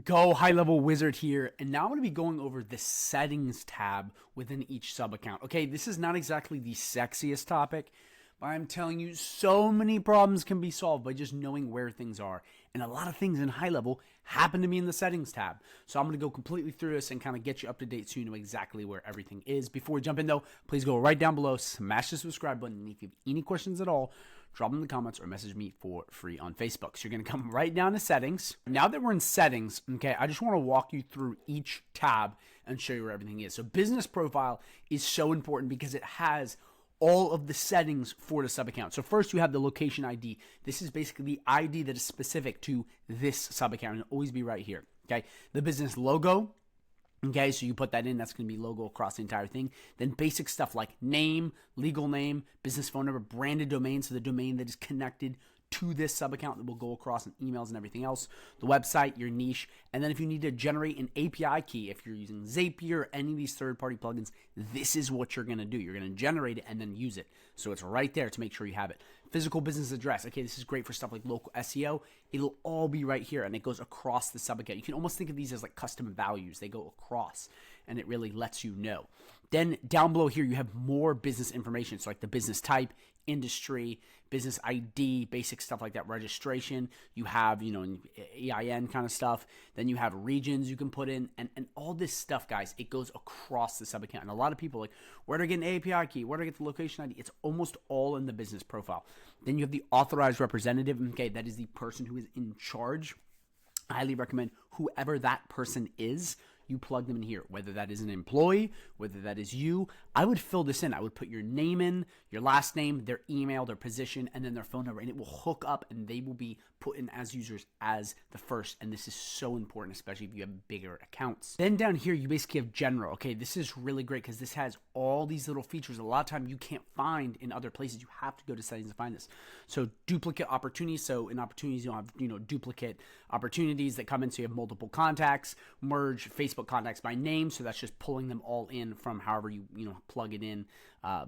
Go High Level Wizard here, and now I'm going to be going over the settings tab within each sub account. Okay, this is not exactly the sexiest topic, but I'm telling you, so many problems can be solved by just knowing where things are. And a lot of things in High Level happen to be in the settings tab. So I'm going to go completely through this and kind of get you up to date so you know exactly where everything is. Before we jump in though, please go right down below, smash the subscribe button, and if you have any questions at all, drop them in the comments or message me for free on Facebook. So you're going to come right down to settings. Now that we're in settings, okay, I just want to walk you through each tab and show you where everything is. So business profile is so important because it has all of the settings for the sub account. So first you have the location ID. This is basically the ID that is specific to this sub account, and it'll always be right here. Okay. The business logo. Okay, so you put that in, that's going to be logo across the entire thing. Then basic stuff like name, legal name, business phone number, branded domain, so the domain that is connected to this sub account that will go across in emails and everything else, the website, your niche, and then if you need to generate an API key, if you're using Zapier or any of these third-party plugins, this is what you're going to do. You're going to generate it and then use it. So it's right there to make sure you have it. Physical business address. Okay, this is great for stuff like local SEO. It'll all be right here, and it goes across the sub account. You can almost think of these as like custom values. They go across, and it really lets you know. Then down below here, you have more business information. So like the business type, industry, business ID, basic stuff like that, registration. You have, EIN kind of stuff. Then you have regions you can put in, and all this stuff, guys, it goes across the sub account. And a lot of people are like, where do I get an API key? Where do I get the location ID? It's almost all in the business profile. Then you have the authorized representative. Okay, that is the person who is in charge. I highly recommend whoever that person is, you plug them in here, whether that is an employee, whether that is you. I would fill this in. I would put your name in, your last name, their email, their position, and then their phone number, and it will hook up, and they will be put in as users as the first, and this is so important, especially if you have bigger accounts. Then down here, you basically have general. Okay, this is really great because this has all these little features a lot of time you can't find in other places. You have to go to settings to find this. So duplicate opportunities. So in opportunities, you'll have duplicate opportunities that come in, so you have multiple contacts. Merge Facebook contacts by name, so that's just pulling them all in from however you plug it in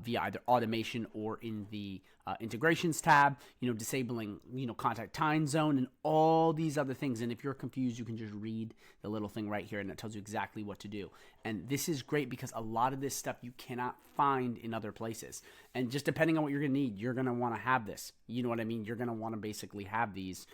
via either automation or in the integrations tab. Disabling contact time zone and all these other things. And if you're confused, you can just read the little thing right here, and it tells you exactly what to do. And this is great because a lot of this stuff you cannot find in other places. And just depending on what you're going to need, you're going to want to have this. You know what I mean? You're going to want to basically have these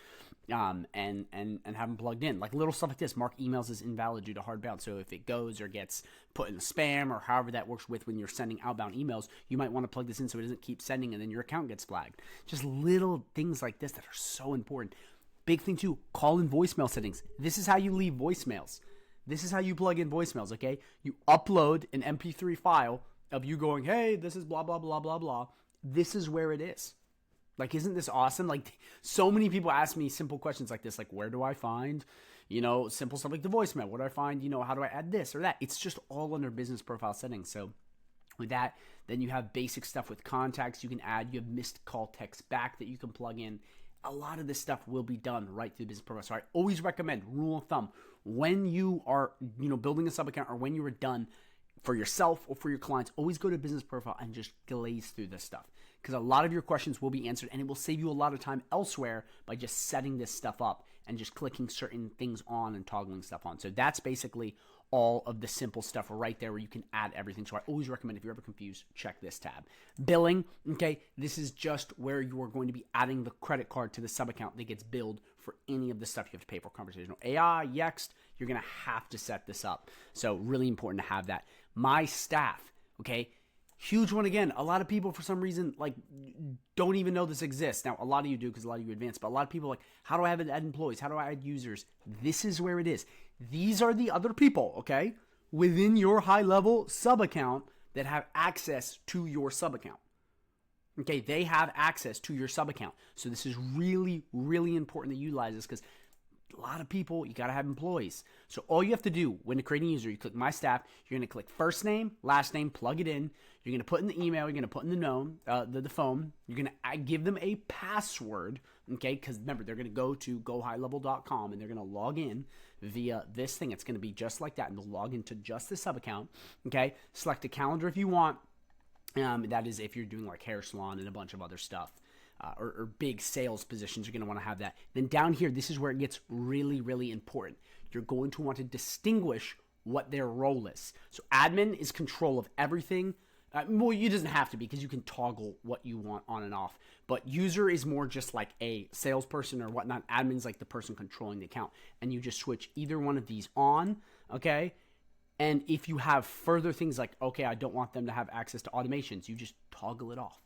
and have them plugged in. Like little stuff like this, mark emails as invalid due to hard bounce. So if it goes or gets put in spam or however that works with when you're sending outbound emails, you might want to plug this in so it doesn't keep sending and then your account gets flagged. Just little things like this that are so important. Big thing too, call in voicemail settings. This is how you leave voicemails. This is how you plug in voicemails, okay? You upload an MP3 file of you going, hey, this is blah, blah, blah, blah, blah. This is where it is. Like, isn't this awesome? Like, so many people ask me simple questions like this, like, where do I find, simple stuff like the voicemail? Where do I find, how do I add this or that? It's just all under business profile settings. So with that, then you have basic stuff with contacts you can add. You have missed call text back that you can plug in. A lot of this stuff will be done right through the business profile. So I always recommend, rule of thumb, when you are, building a sub account or when you are done for yourself or for your clients, always go to business profile and just glaze through this stuff. Because a lot of your questions will be answered and it will save you a lot of time elsewhere by just setting this stuff up and just clicking certain things on and toggling stuff on. So that's basically all of the simple stuff right there where you can add everything. So I always recommend, if you're ever confused, check this tab. Billing, okay, this is just where you are going to be adding the credit card to the sub account that gets billed for any of the stuff you have to pay for. Conversational AI, Yext, you're going to have to set this up. So really important to have that. My staff, okay, huge one again. A lot of people, for some reason, don't even know this exists. Now, a lot of you do because a lot of you advance, but a lot of people how do I add employees? How do I add users? This is where it is. These are the other people, okay, within your high-level sub-account that have access to your sub-account. Okay, they have access to your sub-account. So this is really, really important to utilize this because a lot of people, you got to have employees. So all you have to do when creating a user, you click My Staff, you're going to click first name, last name, plug it in. You're going to put in the email, you're going to put in the phone. You're going to give them a password, okay? Because remember, they're going to go to GoHighLevel.com and they're going to log in via this thing. It's going to be just like that, and they'll log into just the sub account, okay? Select a calendar if you want. That is if you're doing like hair salon and a bunch of other stuff. or big sales positions, you're going to want to have that. Then down here, this is where it gets really, really important. You're going to want to distinguish what their role is. So admin is control of everything. Well, you doesn't have to, because you can toggle what you want on and off. But user is more just like a salesperson or whatnot. Admin's like the person controlling the account. And you just switch either one of these on, okay? And if you have further things like, okay, I don't want them to have access to automations, you just toggle it off.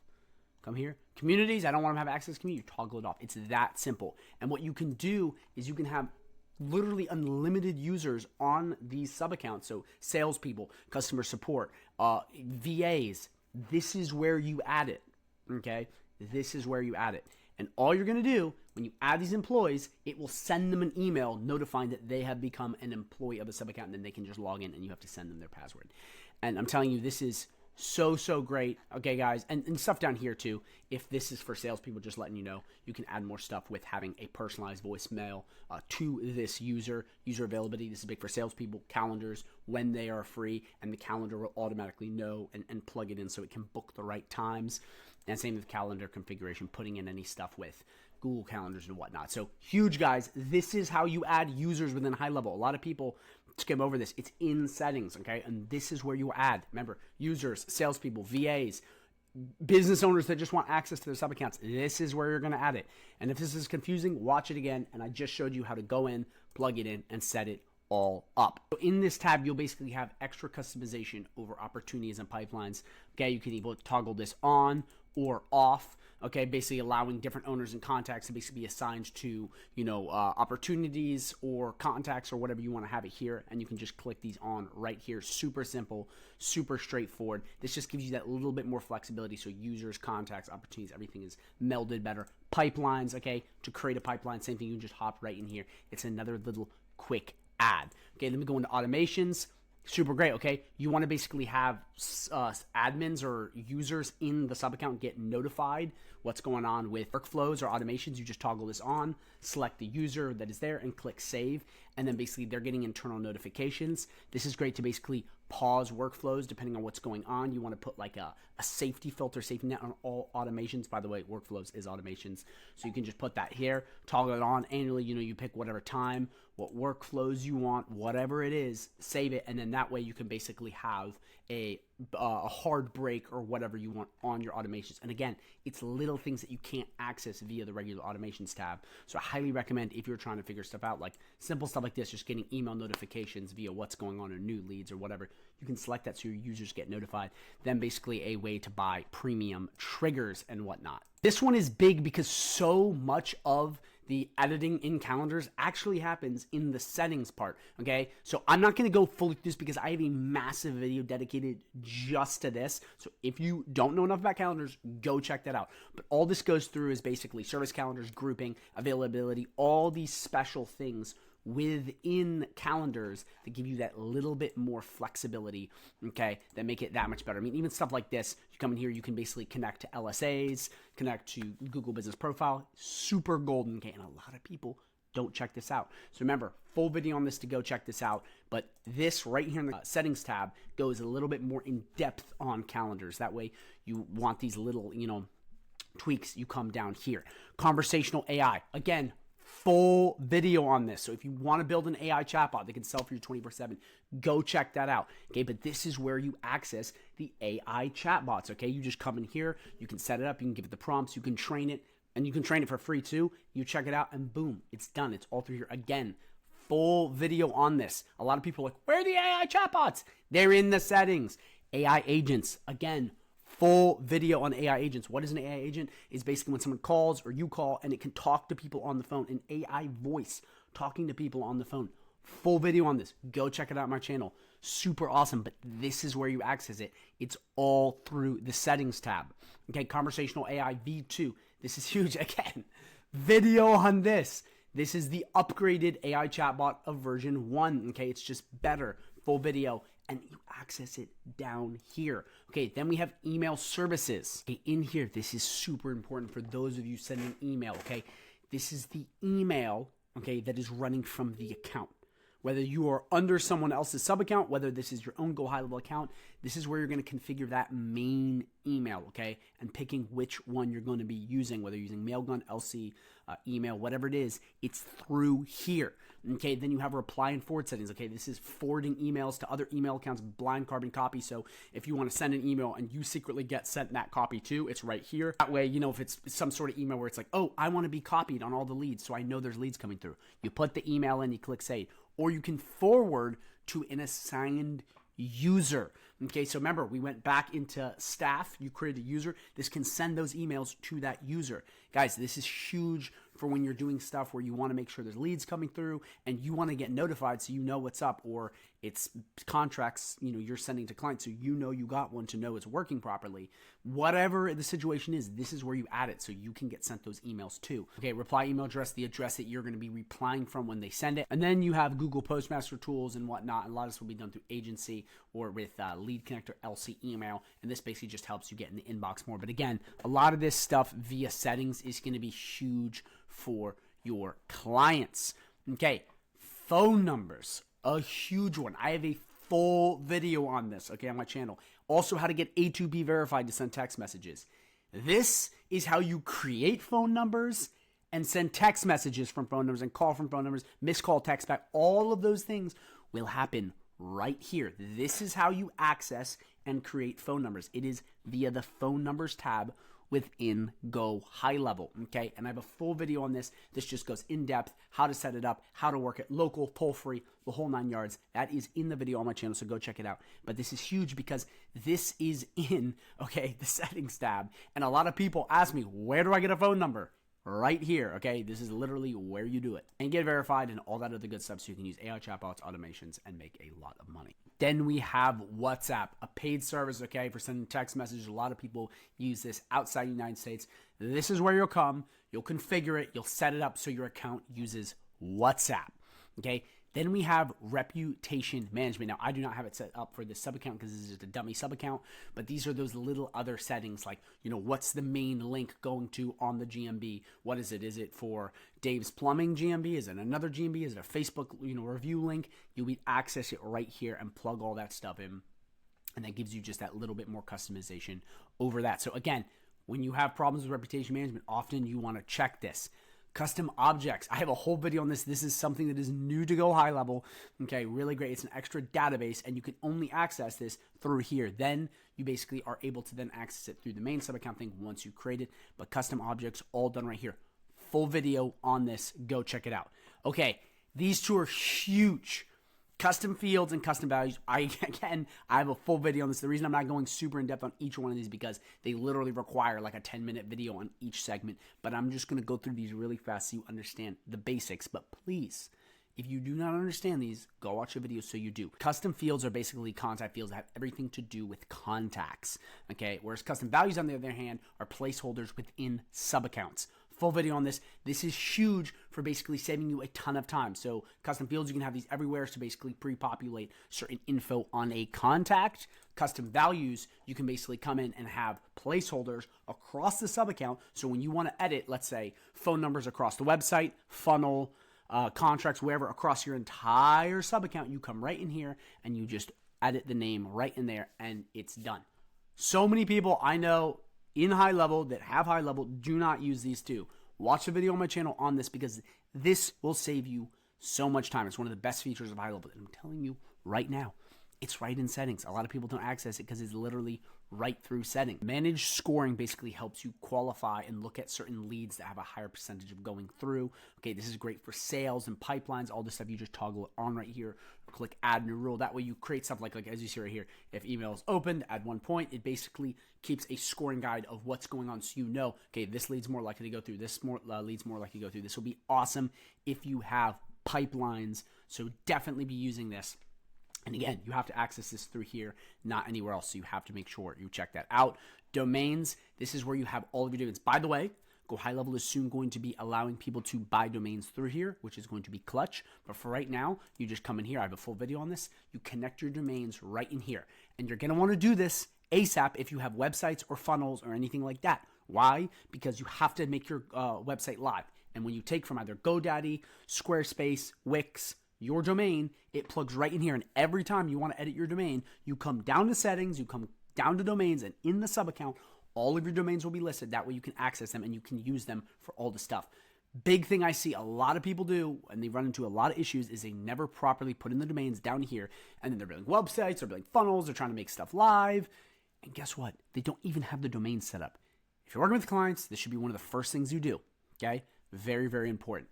Come here. Communities, I don't want them to have access to community, you toggle it off. It's that simple. And what you can do is you can have literally unlimited users on these sub accounts. So salespeople, customer support, VAs. This is where you add it. Okay, this is where you add it. And all you're going to do when you add these employees, it will send them an email notifying that they have become an employee of a sub account, and then they can just log in, and you have to send them their password. And I'm telling you, this is so great. Okay, guys, and stuff down here too. If this is for salespeople, just letting you know, you can add more stuff with having a personalized voicemail to this user availability. This is big for salespeople. Calendars when they are free, and the calendar will automatically know and plug it in so it can book the right times. And same with calendar configuration, putting in any stuff with Google calendars and whatnot. So huge, guys. This is how you add users within high level. A lot of people skim over this. It's in settings, okay? And this is where you add. Remember, users, salespeople, VAs, business owners that just want access to their sub accounts. This is where you're going to add it. And if this is confusing, watch it again. And I just showed you how to go in, plug it in, and set it all up. So in this tab, you'll basically have extra customization over opportunities and pipelines. Okay, you can either toggle this on or off. Okay, basically allowing different owners and contacts to basically be assigned to, opportunities or contacts or whatever you want to have it here. And you can just click these on right here. Super simple, super straightforward. This just gives you that little bit more flexibility. So users, contacts, opportunities, everything is melded better. Pipelines, okay, to create a pipeline, same thing. You can just hop right in here. It's another little quick add. Okay, let me go into automations. Super great, okay? You want to basically have admins or users in the sub account get notified what's going on with workflows or automations. You just toggle this on, select the user that is there, and click save. And then basically they're getting internal notifications. This is great to basically pause workflows depending on what's going on. You want to put like a safety filter, safety net on all automations. By the way, workflows is automations. So you can just put that here, toggle it on annually. You pick whatever time, what workflows you want, whatever it is, save it. And then that way you can basically have a hard break or whatever you want on your automations. And again, it's little things that you can't access via the regular automations tab. So I highly recommend, if you're trying to figure stuff out, like simple stuff like this, just getting email notifications via what's going on or new leads or whatever, you can select that so your users get notified. Then basically a way to buy premium triggers and whatnot. This one is big because so much of the editing in calendars actually happens in the settings part, okay? So I'm not gonna go fully through this because I have a massive video dedicated just to this. So if you don't know enough about calendars, go check that out. But all this goes through is basically service calendars, grouping, availability, all these special things within calendars that give you that little bit more flexibility, okay, that make it that much better. I mean, even stuff like this, you come in here, you can basically connect to LSAs, connect to Google Business Profile, super golden, okay, and a lot of people don't check this out. So remember, full video on this to go check this out, but this right here in the settings tab goes a little bit more in depth on calendars. That way you want these little, tweaks, you come down here. Conversational AI, again, full video on this. So if you want to build an AI chatbot that can sell for you 24/7, go check that out. Okay, but this is where you access the AI chatbots. Okay, you just come in here, you can set it up, you can give it the prompts, you can train it, and you can train it for free too. You check it out, and boom, it's done. It's all through here. Again, full video on this. A lot of people are like, where are the AI chatbots? They're in the settings. AI agents, again, full video on AI agents. What is an AI agent? It's basically when someone calls or you call and it can talk to people on the phone. An AI voice talking to people on the phone. Full video on this. Go check it out on my channel. Super awesome. But this is where you access it. It's all through the settings tab. Okay, conversational AI V2. This is huge. Again, video on this. This is the upgraded AI chatbot of version 1. Okay, it's just better. Full video. And you access it down here. Okay, then we have email services. Okay, in here, this is super important for those of you sending email, okay? This is the email, okay, that is running from the account. Whether you are under someone else's sub account, whether this is your own GoHighLevel account, this is where you're going to configure that main email, okay? And picking which one you're going to be using, whether you're using Mailgun, LC, email, whatever it is, it's through here. Okay, then you have reply and forward settings. Okay, this is forwarding emails to other email accounts, blind carbon copy. So if you want to send an email and you secretly get sent that copy too, it's right here. That way, you know, if it's some sort of email where it's like, oh, I want to be copied on all the leads, so I know there's leads coming through. You put the email in, you click save, or you can forward to an assigned user. Okay, so remember, we went back into staff, you created a user. This can send those emails to that user. Guys, this is huge for when you're doing stuff where you want to make sure there's leads coming through and you want to get notified so you know what's up, or it's contracts, you know, you're sending to clients so you know you got one to know it's working properly. Whatever the situation is, this is where you add it so you can get sent those emails too. Okay, reply email address, the address that you're going to be replying from when they send it. And then you have Google Postmaster tools and whatnot. And a lot of this will be done through agency or with Lead Connector LC email. And this basically just helps you get in the inbox more. But again, a lot of this stuff via settings is going to be huge for your clients. Okay, phone numbers, a huge one. I have a full video on this, okay, on my channel. Also, how to get A2B verified to send text messages. This is how you create phone numbers and send text messages from phone numbers and call from phone numbers, missed call, text back. All of those things will happen right here. This is how you access and create phone numbers. It is via the phone numbers tab within GoHighLevel, okay? And I have a full video on this. This just goes in depth, how to set it up, how to work it, local, toll-free, the whole 9 yards. That is in the video on my channel, so go check it out. But this is huge because this is in, okay, the settings tab. And a lot of people ask me, where do I get a phone number? Right here, okay? This is literally where you do it. And get verified and all that other good stuff so you can use AI chatbots, automations, and make a lot of money. Then we have WhatsApp, a paid service, okay, for sending text messages. A lot of people use this outside the United States. This is where you'll come. You'll configure it. You'll set it up so your account uses WhatsApp, okay? Then we have reputation management. Now, I do not have it set up for this sub account because this is just a dummy sub account, but these are those little other settings like, you know, what's the main link going to on the GMB? What is it? Is it for Dave's Plumbing GMB? Is it another GMB? Is it a Facebook, you know, review link? You'll be access it right here and plug all that stuff in, and that gives you just that little bit more customization over that. So again, when you have problems with reputation management, often you want to check this. Custom objects. I have a whole video on this. This is something that is new to GoHighLevel. Okay, really great. It's an extra database, and you can only access this through here. Then you basically are able to then access it through the main sub account thing once you create it. But custom objects, all done right here. Full video on this. Go check it out. Okay, these two are huge. Custom fields and custom values. I have a full video on this. The reason I'm not going super in depth on each one of these is because they literally require like a 10-minute video on each segment. But I'm just going to go through these really fast so you understand the basics. But please, if you do not understand these, go watch the video so you do. Custom fields are basically contact fields that have everything to do with contacts. Okay, whereas custom values, on the other hand, are placeholders within sub accounts. Full video on this. This is huge for basically saving you a ton of time. So custom fields, you can have these everywhere to basically pre-populate certain info on a contact. Custom values, you can basically come in and have placeholders across the sub account. So when you want to edit, let's say, phone numbers across the website, funnel, contracts, wherever, across your entire sub account, you come right in here and you just edit the name right in there and it's done. So many people I know in HighLevel that have HighLevel do not use these two. Watch the video on my channel on this because this will save you so much time. It's one of the best features of HighLevel. And I'm telling you right now, it's right in settings. A lot of people don't access it because it's literally right through settings. Managed scoring basically helps you qualify and look at certain leads that have a higher percentage of going through. Okay, this is great for sales and pipelines. All this stuff, you just toggle it on right here. Click add new rule. That way you create stuff like as you see right here. If email is opened at 1 point, it basically keeps a scoring guide of what's going on so you know, okay, this lead's more likely to go through. This lead's more likely to go through. This will be awesome if you have pipelines. So definitely be using this. And again, you have to access this through here, not anywhere else. So you have to make sure you check that out. Domains, this is where you have all of your domains. By the way, GoHighLevel is soon going to be allowing people to buy domains through here, which is going to be clutch. But for right now, you just come in here. I have a full video on this. You connect your domains right in here. And you're going to want to do this ASAP if you have websites or funnels or anything like that. Why? Because you have to make your website live. And when you take from either GoDaddy, Squarespace, Wix, your domain, it plugs right in here. And every time you want to edit your domain, you come down to settings, you come down to domains, and in the sub account, all of your domains will be listed. That way you can access them and you can use them for all the stuff. Big thing I see a lot of people do, and they run into a lot of issues, is they never properly put in the domains down here, and then they're building websites, they're building funnels, they're trying to make stuff live, and guess what? They don't even have the domain set up. If you're working with clients, this should be one of the first things you do, okay? Very, very important.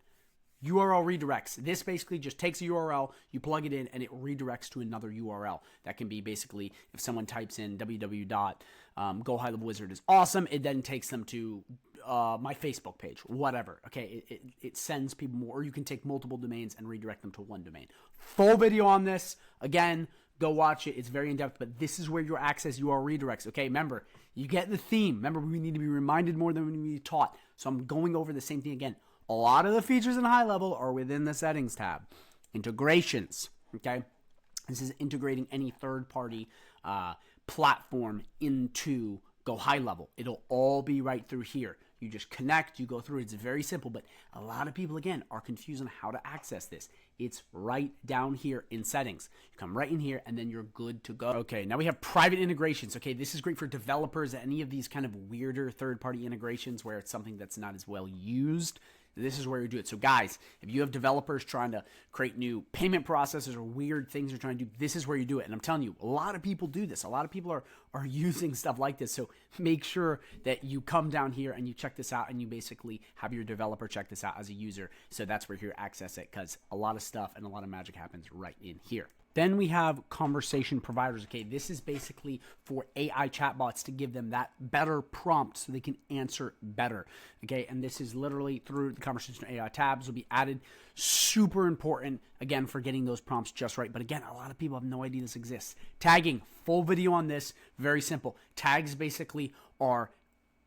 URL redirects. This basically just takes a URL, you plug it in, and it redirects to another URL. That can be basically if someone types in www.GoHighLevel Wizard is awesome, it then takes them to my Facebook page, whatever. Okay, it sends people more, or you can take multiple domains and redirect them to one domain. Full video on this. Again, go watch it. It's very in-depth, but this is where your access URL redirects. Okay, remember, you get the theme. Remember, we need to be reminded more than we need to be taught. So I'm going over the same thing again. A lot of the features in high level are within the settings tab. Integrations, okay? This is integrating any third-party platform into GoHighLevel. It'll all be right through here. You just connect, you go through. It's very simple, but a lot of people, again, are confused on how to access this. It's right down here in settings. You come right in here, and then you're good to go. Okay, now we have private integrations. Okay, this is great for developers, any of these kind of weirder third-party integrations where it's something that's not as well used. This is where you do it. So guys, if you have developers trying to create new payment processes or weird things you're trying to do, this is where you do it. And I'm telling you, a lot of people do this. A lot of people are using stuff like this. So make sure that you come down here and you check this out, and you basically have your developer check this out as a user. So that's where you access it, because a lot of stuff and a lot of magic happens right in here. Then we have conversation providers. Okay, this is basically for AI chatbots to give them that better prompt so they can answer better. Okay, and this is literally through the conversation AI tabs will be added. Super important, again, for getting those prompts just right. But again, a lot of people have no idea this exists. Tagging, full video on this, very simple. Tags basically are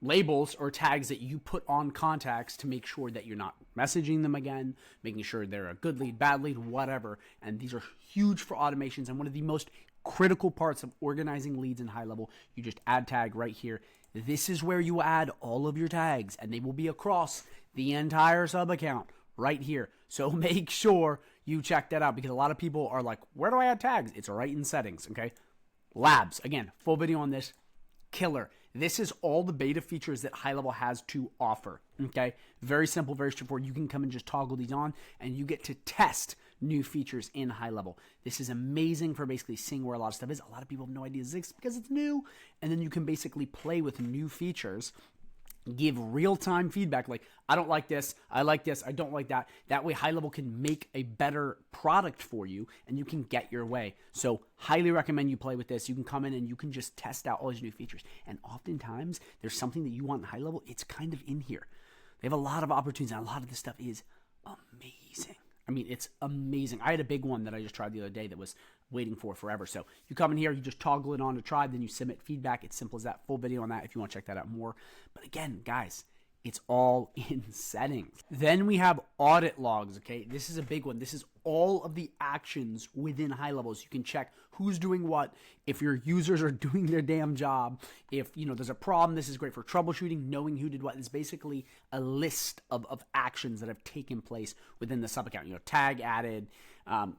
labels or tags that you put on contacts to make sure that you're not messaging them again, making sure they're a good lead, bad lead, whatever. And these are huge for automations, and one of the most critical parts of organizing leads in high level. You just add tag right here. This is where you add all of your tags, and they will be across the entire sub account right here. So make sure you check that out, because a lot of people are like, where do I add tags? It's right in settings, okay? Labs, again, full video on this. Killer. This is all the beta features that high level has to offer. Okay, very simple, very straightforward. You can come and just toggle these on, and you get to test new features in high level. This is amazing for basically seeing where a lot of stuff is. A lot of people have no idea this exists because it's new, and then you can basically play with new features, give real-time feedback like, I don't like this, I like this, I don't like that. That way high level can make a better product for you, and you can get your way. So highly recommend you play with this. You can come in and you can just test out all these new features, and oftentimes there's something that you want in high level, it's kind of in here. They have a lot of opportunities, and a lot of this stuff is amazing. I mean, it's amazing. I had a big one that I just tried the other day that was waiting for forever. So you come in here, you just toggle it on to try, then you submit feedback. It's simple as that. Full video on that if you want to check that out more. But again, guys, it's all in settings. Then we have audit logs, okay? This is a big one. This is all of the actions within high levels. You can check who's doing what, if your users are doing their damn job, if there's a problem. This is great for troubleshooting, knowing who did what. It's basically a list of actions that have taken place within the sub account. Tag added,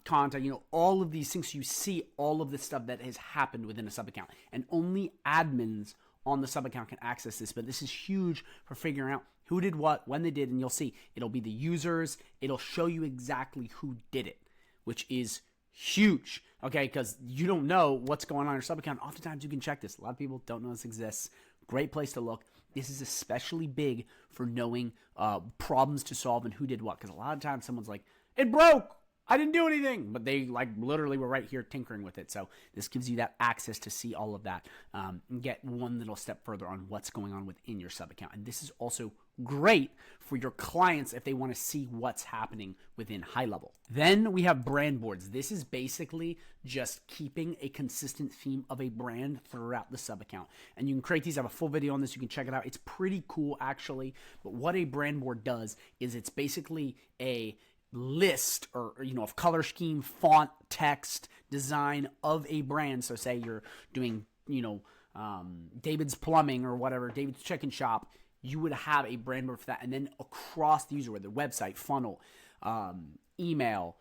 contact, all of these things. So you see all of the stuff that has happened within a sub account, and only admins on the sub account can access this. But this is huge for figuring out who did what, when they did, and you'll see it'll be the users. It'll show you exactly who did it, which is huge, okay? Because you don't know what's going on in your sub account. Oftentimes you can check this. A lot of people don't know this exists. Great place to look. This is especially big for knowing problems to solve and who did what, because a lot of times someone's like, it broke, I didn't do anything, but they literally were right here tinkering with it. So this gives you that access to see all of that, and get one little step further on what's going on within your sub account. And this is also great for your clients if they want to see what's happening within high level. Then we have brand boards. This is basically just keeping a consistent theme of a brand throughout the sub account. And you can create these. I have a full video on this. You can check it out. It's pretty cool actually. But what a brand board does is it's basically a list or of color scheme, font, text, design of a brand. So say you're doing David's Plumbing or whatever, David's Chicken Shop, you would have a brand board for that. And then across the user, whether website, funnel, email,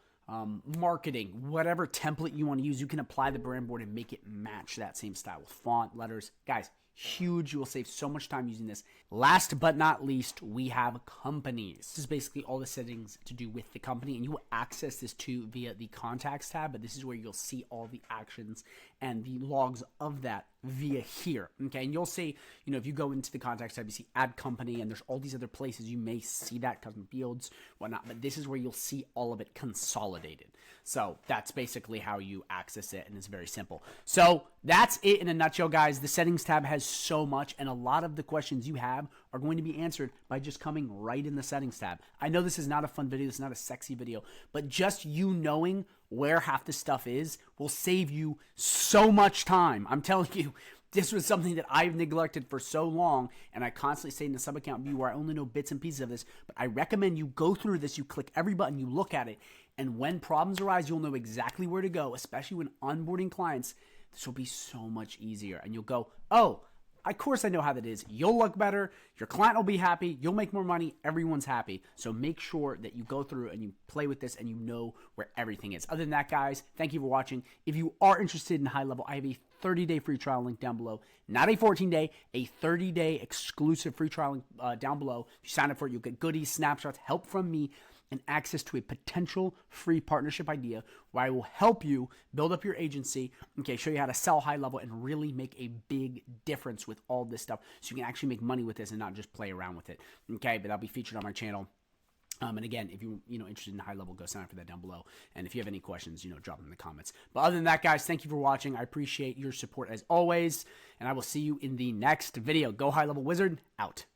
marketing, whatever template you want to use, you can apply the brand board and make it match that same style with font, letters. Guys, huge. You will save so much time using this. Last but not least, we have companies. This is basically all the settings to do with the company, and you will access this too via the contacts tab, but this is where you'll see all the actions and the logs of that via here. Okay, and you'll see, if you go into the contacts tab, you see add company, and there's all these other places you may see that, custom fields, whatnot, but this is where you'll see all of it consolidated. So that's basically how you access it, and it's very simple. So that's it in a nutshell, guys. The settings tab has so much, and a lot of the questions you have are going to be answered by just coming right in the settings tab. I know this is not a fun video, this is not a sexy video, but just you knowing where half the stuff is will save you so much time. I'm telling you, this was something that I've neglected for so long, and I constantly say in the sub-account view where I only know bits and pieces of this, but I recommend you go through this, you click every button, you look at it, and when problems arise, you'll know exactly where to go, especially when onboarding clients. This will be so much easier, and you'll go, oh, of course I know how that is. You'll look better, your client will be happy, you'll make more money, everyone's happy. So make sure that you go through and you play with this and you know where everything is. Other than that, guys, thank you for watching. If you are interested in high level, I have a 30-day free trial link down below. Not a 14-day, a 30-day exclusive free trial link down below. If you sign up for it, you'll get goodies, snapshots, help from me, and access to a potential free partnership idea where I will help you build up your agency, show you how to sell high level and really make a big difference with all this stuff so you can actually make money with this and not just play around with it, but that'll be featured on my channel. And again, if you're interested in high level, go sign up for that down below. And if you have any questions, drop them in the comments. But other than that, guys, thank you for watching. I appreciate your support as always, and I will see you in the next video. Go High Level Wizard, out.